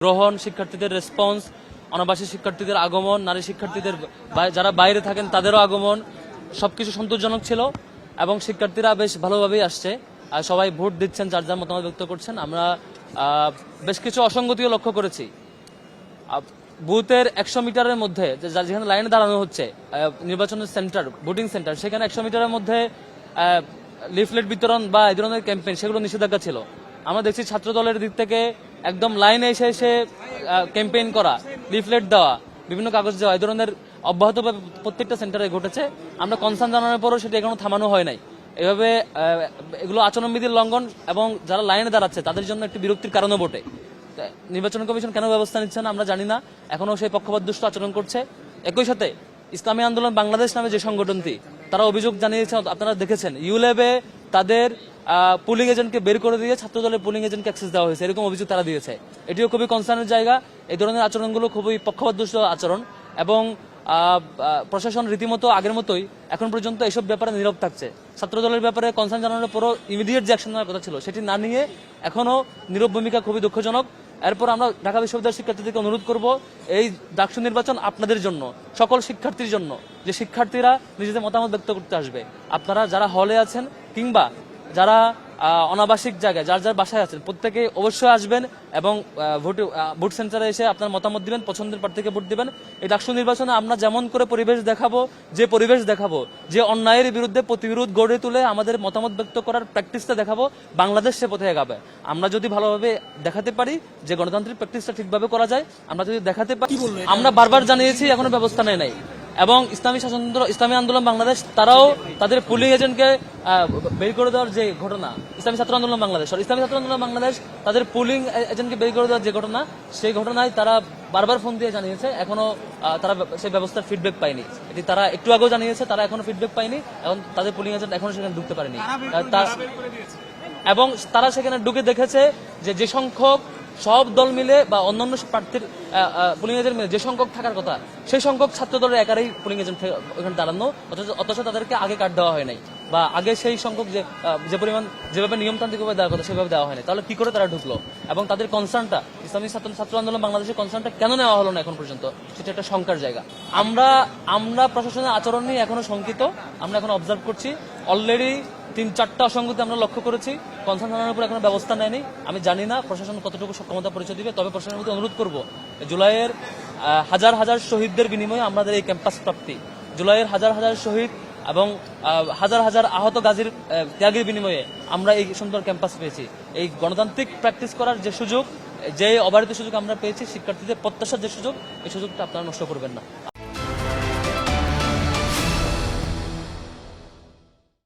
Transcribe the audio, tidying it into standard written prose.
গ্রহণ, শিক্ষার্থীদের রেসপন্স, অনাবাসী শিক্ষার্থীদের আগমন, নারী শিক্ষার্থীদের যারা বাইরে থাকেন তাদেরও আগমন সবকিছু সন্তোষজনক ছিল এবং শিক্ষার্থীরা বেশ ভালোভাবেই আসছে। আর সবাই ভোট দিচ্ছেন, যার যার মতামত ব্যক্ত করছেন। আমরা বেশ কিছু অসঙ্গতিও লক্ষ্য করেছি। বুথের 100 মিটারের মধ্যে যেখানে লাইনে দাঁড়ানো হচ্ছে নির্বাচনের সেন্টার, ভোটিং সেন্টার, সেখানে 100 মিটারের মধ্যে লিফলেট বিতরণ বা এই ধরনের ক্যাম্পেইন সেগুলো নিষেধাজ্ঞা ছিল। আমরা দেখছি ছাত্র দলের দিক থেকে একদম লাইনে এসে ক্যাম্পেইন করা, লিফলেট দেওয়া, বিভিন্ন কাগজ দেওয়া, এই ধরনের অব্যাহতভাবে প্রত্যেকটা সেন্টারে ঘটেছে। আমরা কনসার্ন জানানোর পরও সেটা এখনো থামানো হয় নাই। এভাবে এগুলো আচরণবিধির লঙ্ঘন এবং যারা লাইনে দাঁড়াচ্ছে তাদের জন্য একটি বিরক্তির কারণও বটে। নির্বাচন কমিশন কেন ব্যবস্থা নিচ্ছে না আমরা জানি না, এখনো সেই পক্ষপাতদুষ্ট আচরণ করছে। একই সাথে ইসলামী আন্দোলন বাংলাদেশ নামে যে সংগঠনটি, তারা অভিযোগ জানিয়েছে, আপনারা দেখেছেন, ইউল্যাবে তাদের পুলিং এজেন্টকে বের করে দিয়ে ছাত্রদলের পুলিং এজেন্টকে অ্যাক্সেস দেওয়া হয়েছে, এরকম অভিযোগ তারা দিয়েছে। এটিও খুবই কনসার্নের জায়গা। এই ধরনের আচরণগুলো খুবই পক্ষপাতদুষ্ট আচরণ এবং প্রশাসন রীতিমতো আগের মতোই এখন পর্যন্ত এসব ব্যাপারে নীরব থাকছে। ছাত্রদলের ব্যাপারে কনসার্ন জানানোর পরও ইমিডিয়েট যে অ্যাকশন নেওয়ার কথা ছিল সেটি না নিয়ে এখনো নীরব ভূমিকা খুবই দুঃখজনক। এরপর আমরা ঢাকা বিশ্ববিদ্যালয়ের শিক্ষার্থীদেরকে অনুরোধ করব, এই ডাকসু নির্বাচন আপনাদের জন্য, সকল শিক্ষার্থীর জন্য, যে শিক্ষার্থীরা নিজেদের মতামত ব্যক্ত করতে আসবে। আপনারা যারা হলে আছেন কিংবা যারা অনাবাসিক জায়গায় যার যার বাসায় আছেন, প্রত্যেকে অবশ্যই আসবেন এবং ভোট সেন্টারে এসে আপনার মতামত দিবেন, পছন্দের প্রার্থীকে ভোট দিবেন। এই ডাকসু নির্বাচনে আমরা যেমন করে পরিবেশ দেখাবো, যে অন্যায়ের বিরুদ্ধে প্রতিবিরোধ গড়ে তুলে আমাদের মতামত ব্যক্ত করার প্র্যাকটিসটা দেখাবো, বাংলাদেশ সে পথে এগাবে। আমরা যদি ভালোভাবে দেখাতে পারি যে গণতান্ত্রিক প্র্যাকটিসটা ঠিকভাবে করা যায়, আমরা যদি দেখাতে পারি, আমরা বারবার জানিয়েছি, এখনো ব্যবস্থা নেয় নাই। এবং ইসলামী আন্দোলন বাংলাদেশ তারাও তাদের পুলিং এজেন্টকে বের করে দেওয়ার যে ঘটনা, ইসলামী ছাত্র আন্দোলন বাংলাদেশ তাদের পুলিং এজেন্টকে বের করে দেওয়ার যে ঘটনা, সেই ঘটনায় তারা বারবার ফোন দিয়ে জানিয়েছে, এখনো তারা সেই ব্যবস্থার ফিডব্যাক পায়নি। এটি তারা একটু আগেও জানিয়েছে, তারা এখনো ফিডব্যাক পায়নি, এখন তাদের পুলিং এজেন্ট এখনো সেখানে ঢুকতে পারেনি। এবং তারা সেখানে ঢুকে দেখেছে যে সংখ্যক সব দল মিলে বা অন্যান্য প্রার্থীর পুলিং এজেন্ট মিলে যে সংখ্যক থাকার কথা, সেই সংখ্যক ছাত্র দলের একারই পুলিং এজেন্ট ওখানে দাঁড়ানো, অথচ তাদেরকে আগে কার্ড দেওয়া হয় নাই, বা আগে সেই সংখ্যক যে পরিমাণ যেভাবে নিয়মতান্ত্রিকভাবে দেওয়ার কথা সেভাবে দেওয়া হয়নি। তাহলে কি করে তারা ঢুকলো? এবং তাদের কনসার্নটা, ইসলামী ছাত্র আন্দোলন বাংলাদেশের কনসার্নটা কেন নেওয়া হলো না এখন পর্যন্ত, সেটা একটা শঙ্কার জায়গা। আমরা প্রশাসনের আচরণ নিয়ে এখনো শঙ্কিত। আমরা এখন অবজার্ভ করছি, অলরেডি 3-4টা অসঙ্গতি আমরা লক্ষ্য করেছি। কনসার্ন জানানোর উপর এখনো ব্যবস্থা নেয়নি। আমি জানি না প্রশাসন কতটুকু সক্ষমতা পরিচয় দিবে, তবে প্রশাসনের প্রতি অনুরোধ করব, জুলাইয়ের হাজার হাজার শহীদদের বিনিময়ে আমাদের এই ক্যাম্পাস প্রাপ্তি, জুলাইয়ের হাজার হাজার শহীদ এবং হাজার হাজার আহত গাজীর ত্যাগের বিনিময়ে আমরা এই সুন্দর ক্যাম্পাস পেয়েছি। এই গণতান্ত্রিক প্র্যাকটিস করার যে সুযোগ, যে অবারিত সুযোগ আমরা পেয়েছি, শিক্ষার্থীদের প্রত্যাশার যে সুযোগ, এই সুযোগটা আপনারা নষ্ট করবেন না।